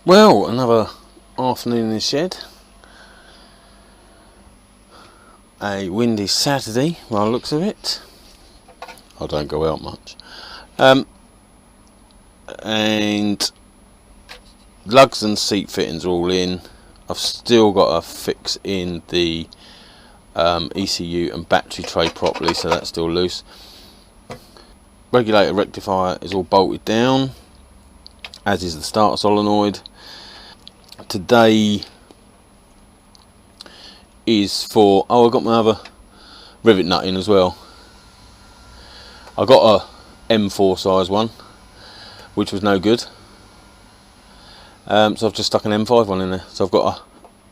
Well, another afternoon in the shed. A windy Saturday by the looks of it. I don't go out much. And lugs and seat fittings are all in. I've still got to fix in the ECU and battery tray properly, so that's still loose. Regulator rectifier is all bolted down, as is the starter solenoid. Today is for, I got my other rivet nut in as well. I got a M4 size one, which was no good, so I've just stuck an M5 one in there. So I've got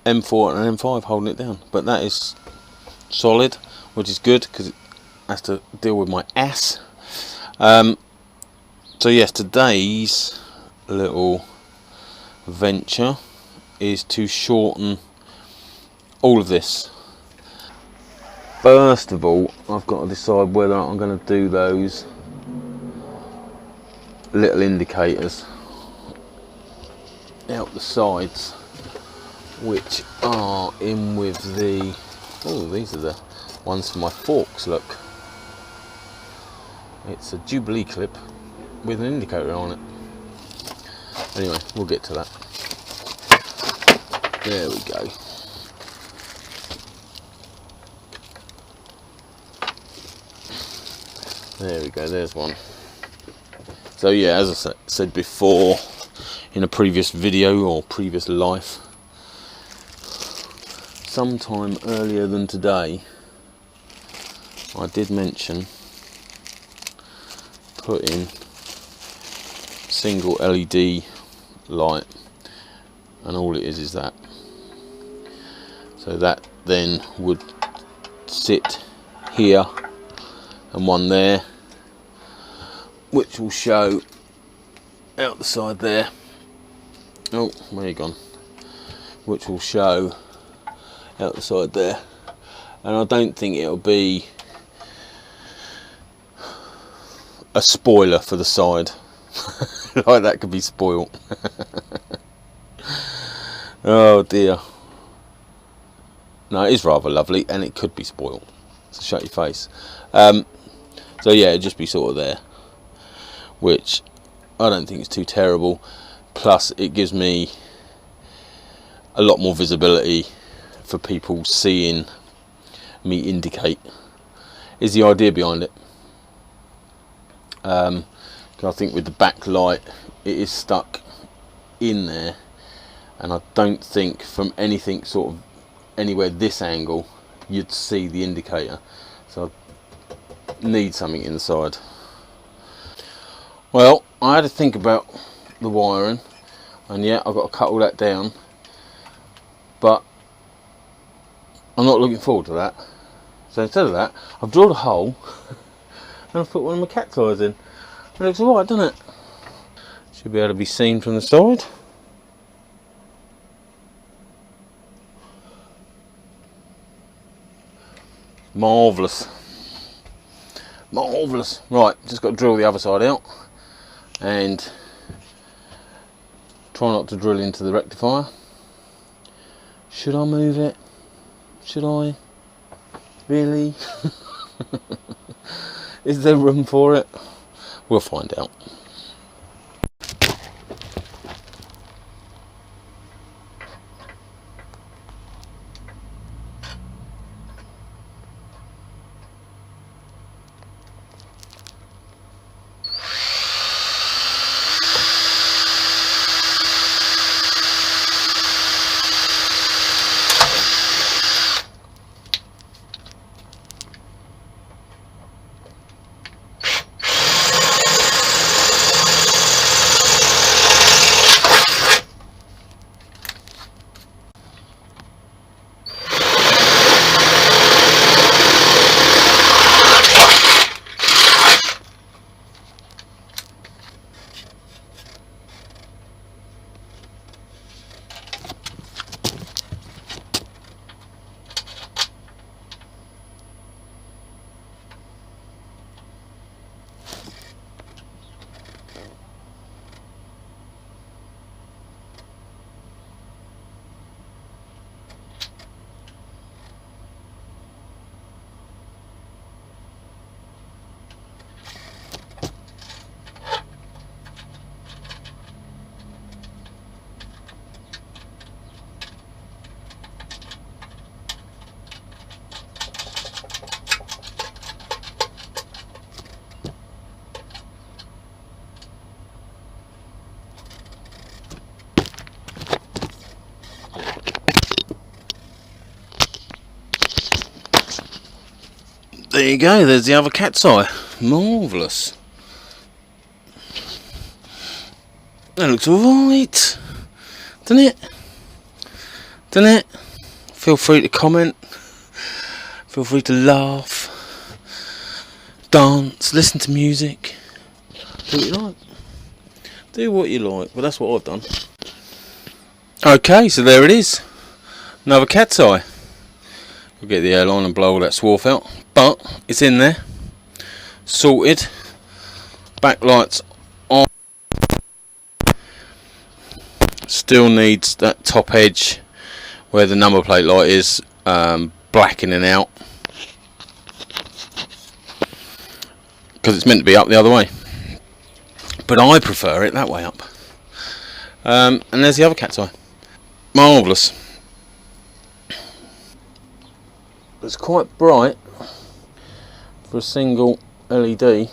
a M4 and an M5 holding it down, but that is solid, which is good because it has to deal with my ass. So yes, today's little venture is to shorten all of this. First of all, I've got to decide whether I'm going to do those little indicators out the sides, which are in with the, oh, these are the ones for my forks, look. It's a Jubilee clip with an indicator on it. Anyway, we'll get to that. There we go. There we go, there's one. So yeah, as I said before in a previous video or previous life, sometime earlier than today, I did mention putting single LED light, and all it is that. So that then would sit here and one there, which will show out the side there. Oh, where you gone? Which will show out the side there, and I don't think it'll be a spoiler for the side. Like that could be spoilt. Oh dear. No, it is rather lovely, and it could be spoilt, so shut your face. So yeah, it'd just be sort of there, which I don't think is too terrible. Plus it gives me a lot more visibility for people seeing me indicate, is the idea behind it. I think with the backlight it is stuck in there, and I don't think from anything sort of anywhere this angle you'd see the indicator, so I need something inside. Well, I had to think about the wiring, and yeah, I've got to cut all that down, but I'm not looking forward to that. So instead of that, I've drilled a hole and I've put one of my cat's eyes in. It looks alright, doesn't it? Should be able to be seen from the side. Marvellous. Marvellous. Right, just got to drill the other side out and try not to drill into the rectifier. Should I move it? Should I? Really? Is there room for it? We'll find out. there you go, there's the other cat's eye. Marvellous. That looks alright, doesn't it? Doesn't it? Feel free to comment, feel free to laugh, dance, listen to music, do what you like. Do what you like. Well, that's what I've done. Okay, so there it is. Another cat's eye. We'll get the airline and blow all that swarf out. But it's in there. Sorted. Backlights on. Still needs that top edge where the number plate light is blackening out. Because it's meant to be up the other way. But I prefer it that way up. And there's the other cat's eye. Marvellous. It's quite bright for a single LED. And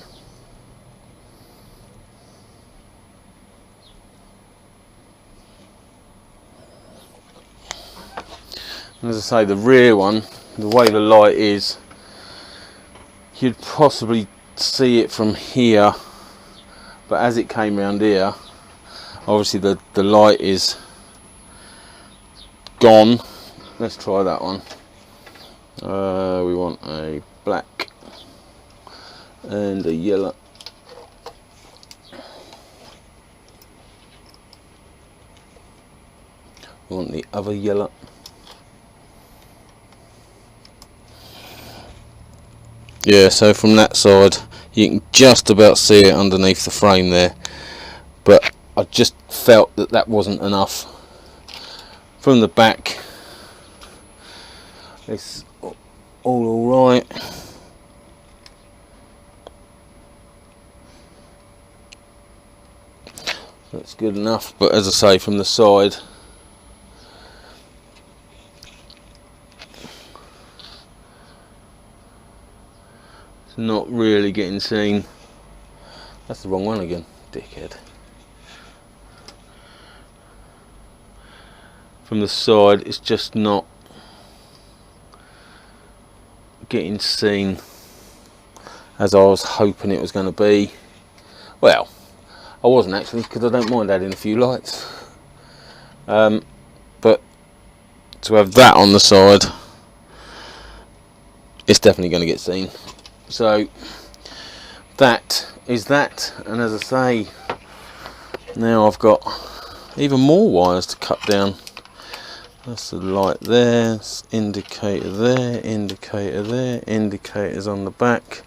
as I say, the rear one, the way the light is, you'd possibly see it from here. But as it came round here, obviously the light is gone. Let's try that one. We want a black and a yellow. We want the other yellow. Yeah, so from that side you can just about see it underneath the frame there, but I just felt that that wasn't enough. From the back it's all right. That's good enough, but as I say, from the side it's not really getting seen. That's the wrong one again, dickhead. From the side it's just not getting seen as I was hoping it was going to be. Well, I wasn't actually, because I don't mind adding a few lights, but to have that on the side, it's definitely going to get seen. So that is that, and as I say, now I've got even more wires to cut down. That's the light there, indicator there, indicator there, indicators on the back,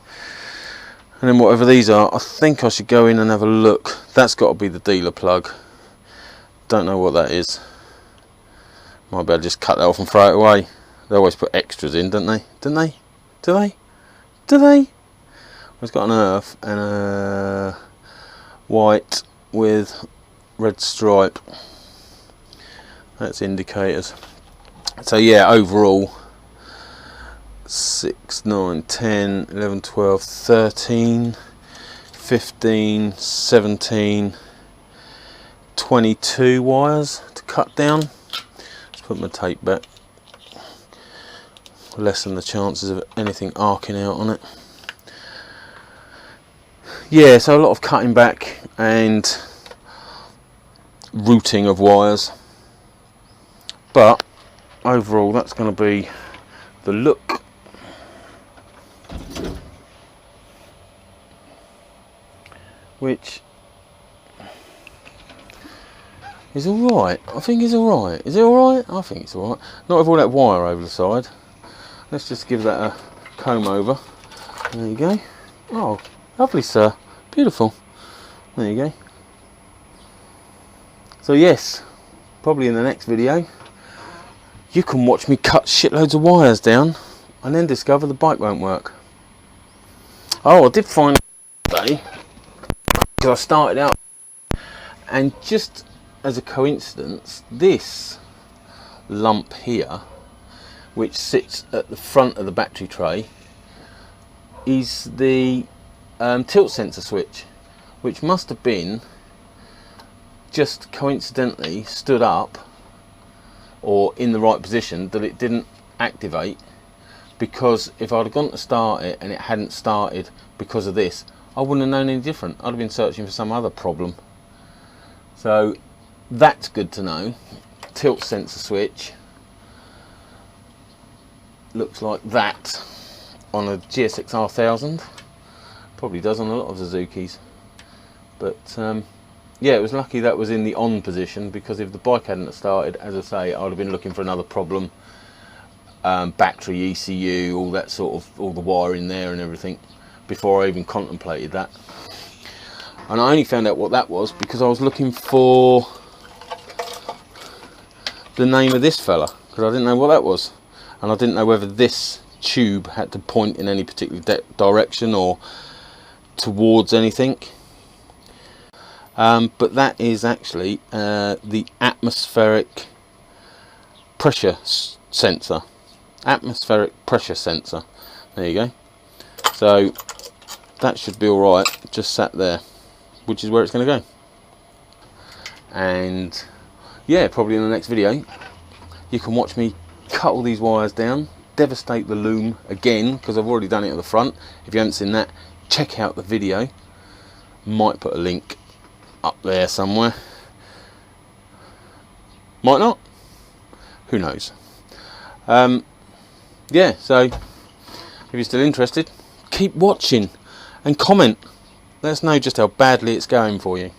and then whatever these are, I think I should go in and have a look. That's got to be the dealer plug. Don't know what that is. Might be able to just cut that off and throw it away. They always put extras in, don't they? Don't they? Do they? Do they? It's got an earth and a white with red stripe. That's indicators. So yeah, overall 6, 9, 10, 11, 12, 13, 15, 17, 22 wires to cut down. Let's put my tape back. Lessen the chances of anything arcing out on it. Yeah, so a lot of cutting back and routing of wires. But overall that's going to be the look. Which is alright. I think it's alright. Is it alright? I think it's alright. Not with all that wire over the side. Let's just give that a comb over. There you go. Oh, lovely, sir. Beautiful. There you go. So yes, probably in the next video you can watch me cut shitloads of wires down and then discover the bike won't work. Oh, I did find today, because I started out, and just as a coincidence, this lump here, which sits at the front of the battery tray, is the tilt sensor switch, which must have been just coincidentally stood up or in the right position that it didn't activate because if I'd have gone to start it and it hadn't started because of this, I wouldn't have known any different. I'd have been searching for some other problem. So that's good to know. Tilt sensor switch looks like that on a Gsxr 1000. Probably does on a lot of Suzukis, but yeah, it was lucky that was in the on position, because if the bike hadn't started, as I say, I'd have been looking for another problem. Battery, ECU, all that sort of, all the wiring there and everything, before I even contemplated that. And I only found out what that was because I was looking for the name of this fella, because I didn't know what that was, and I didn't know whether this tube had to point in any particular direction or towards anything. But that is actually the atmospheric pressure sensor. Atmospheric pressure sensor. There you go. So that should be all right, just sat there, which is where it's going to go. And yeah, probably in the next video you can watch me cut all these wires down, devastate the loom again, because I've already done it at the front. If you haven't seen that, check out the video. Might put a link up there somewhere, might not, who knows. Yeah, so if you're still interested, keep watching and comment. Let us know just how badly it's going for you.